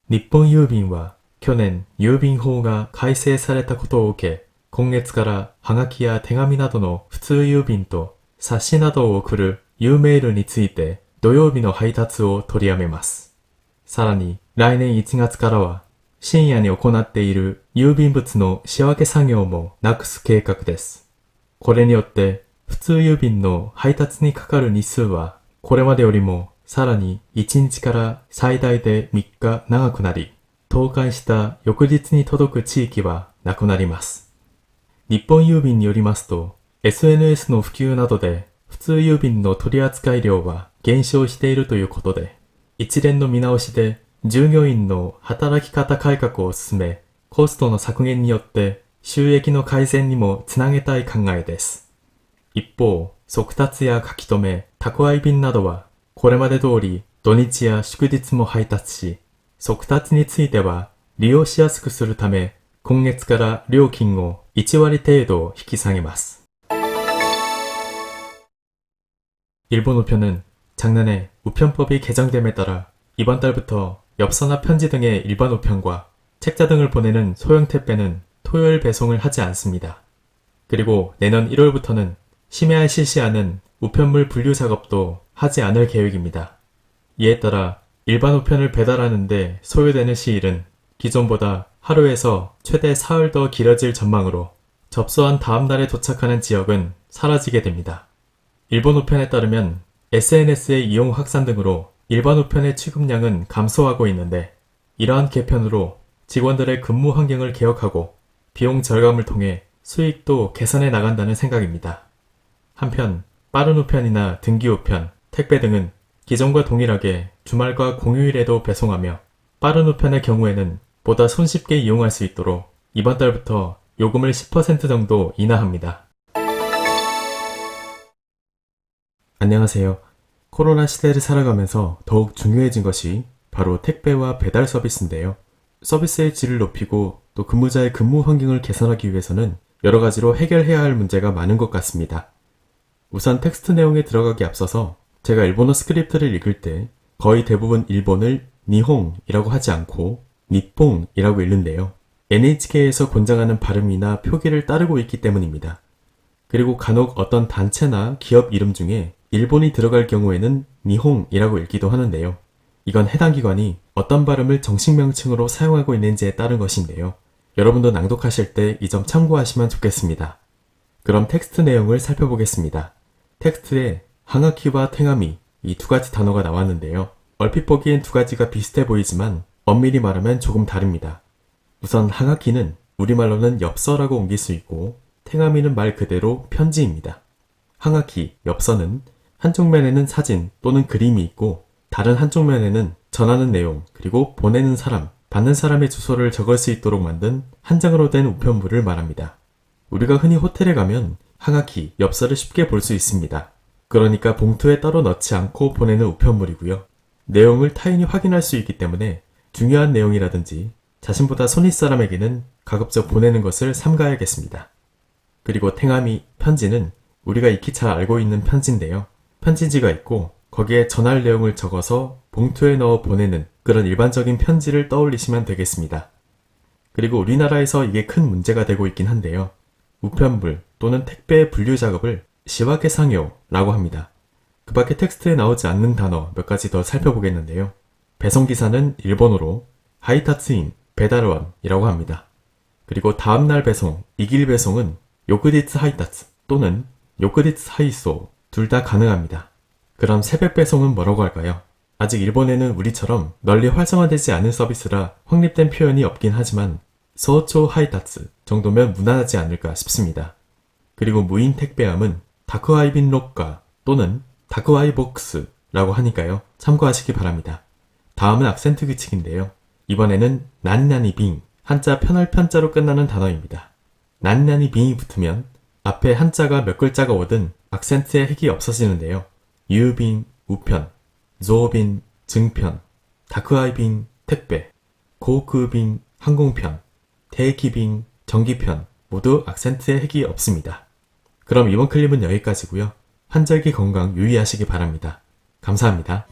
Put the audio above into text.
日本郵便は去年郵便法が改正されたことを受け、今月からはがきや手紙などの普通郵便と冊子などを送る U メールについて土曜日の配達を取りやめます。さらに来年1月からは深夜に行っている郵便物の仕分け作業もなくす計画です。これによって普通郵便の配達にかかる日数はこれまでよりもさらに1日から最大で3日長くなり、倒壊した翌日に届く地域はなくなります。日本郵便によりますと、SNS の普及などで普通郵便の取扱量は減少しているということで、一連の見直しで従業員の働き方改革を進め、コストの削減によって収益の改善にもつなげたい考えです。一方、速達や書き留め、宅配便などはこれまで通り土日や祝日も配達し、速達については利用しやすくするため、今月から料金を1割程度引き下げます。일본우편은 작년에 우편법이 개정됨에 따라 이번 달부터 엽서나 편지 등의 일반 우편과 책자 등을 보내는 소형 택배는 토요일 배송을 하지 않습니다. 그리고 내년 1월부터는 심야에 실시하는 우편물 분류 작업도 하지 않을 계획입니다. 이에 따라 일반 우편을 배달하는데 소요되는 시일은 기존보다 하루에서 최대 사흘 더 길어질 전망으로 접수한 다음 날에 도착하는 지역은 사라지게 됩니다. 일본 우편에 따르면 SNS의 이용 확산 등으로 일반 우편의 취급량은 감소하고 있는데, 이러한 개편으로 직원들의 근무 환경을 개혁하고 비용 절감을 통해 수익도 개선해 나간다는 생각입니다. 한편 빠른 우편이나 등기 우편, 택배 등은 기존과 동일하게 주말과 공휴일에도 배송하며, 빠른 우편의 경우에는 보다 손쉽게 이용할 수 있도록 이번 달부터 요금을 10% 정도 인하합니다. 안녕하세요. 코로나 시대를 살아가면서 더욱 중요해진 것이 바로 택배와 배달 서비스인데요. 서비스의 질을 높이고 또 근무자의 근무 환경을 개선하기 위해서는 여러 가지로 해결해야 할 문제가 많은 것 같습니다. 우선 텍스트 내용에 들어가기 앞서서 제가 일본어 스크립트를 읽을 때 거의 대부분 일본을 니홍이라고 하지 않고 니뽕이라고 읽는데요. NHK에서 권장하는 발음이나 표기를 따르고 있기 때문입니다. 그리고 간혹 어떤 단체나 기업 이름 중에 일본이 들어갈 경우에는 니홍이라고 읽기도 하는데요. 이건 해당 기관이 어떤 발음을 정식 명칭으로 사용하고 있는지에 따른 것인데요. 여러분도 낭독하실 때 이 점 참고하시면 좋겠습니다. 그럼 텍스트 내용을 살펴보겠습니다. 텍스트에 하가키와 탱아미 이 두 가지 단어가 나왔는데요. 얼핏 보기엔 두 가지가 비슷해 보이지만 엄밀히 말하면 조금 다릅니다. 우선 하가키는 우리말로는 엽서라고 옮길 수 있고, 탱아미는 말 그대로 편지입니다. 하가키, 엽서는 한쪽 면에는 사진 또는 그림이 있고, 다른 한쪽 면에는 전하는 내용, 그리고 보내는 사람, 받는 사람의 주소를 적을 수 있도록 만든 한 장으로 된 우편물을 말합니다. 우리가 흔히 호텔에 가면 하가키, 엽서를 쉽게 볼 수 있습니다. 그러니까 봉투에 따로 넣지 않고 보내는 우편물이고요. 내용을 타인이 확인할 수 있기 때문에 중요한 내용이라든지 자신보다 손윗 사람에게는 가급적 보내는 것을 삼가야겠습니다. 그리고 탱아미, 편지는 우리가 익히 잘 알고 있는 편지인데요. 편지지가 있고 거기에 전할 내용을 적어서 봉투에 넣어 보내는 그런 일반적인 편지를 떠올리시면 되겠습니다. 그리고 우리나라에서 이게 큰 문제가 되고 있긴 한데요. 우편물 또는 택배의 분류 작업을 시와케 상요라고 합니다. 그 밖에 텍스트에 나오지 않는 단어 몇 가지 더 살펴보겠는데요. 배송기사는 일본어로 하이타츠인, 배달원이라고 합니다. 그리고 다음날 배송, 이길 배송은 요크디츠 하이타츠 또는 요크디츠 하이소 둘 다 가능합니다. 그럼 새벽 배송은 뭐라고 할까요? 아직 일본에는 우리처럼 널리 활성화되지 않은 서비스라 확립된 표현이 없긴 하지만 소초 하이타츠 정도면 무난하지 않을까 싶습니다. 그리고 무인 택배함은 다크하이빈 록가 또는 다크하이 복스라고 하니까요. 참고하시기 바랍니다. 다음은 악센트 규칙인데요. 이번에는 난나니 빙, 한자 편할 편자로 끝나는 단어입니다. 난나니 빙이 붙으면 앞에 한자가 몇 글자가 오든 악센트의 핵이 없어지는데요. 유빙, 우편, 조빙, 증편, 다크하이빙, 택배, 고크빙, 항공편, 대기빙, 전기편 모두 악센트의 핵이 없습니다. 그럼 이번 클립은 여기까지고요. 환절기 건강 유의하시기 바랍니다. 감사합니다.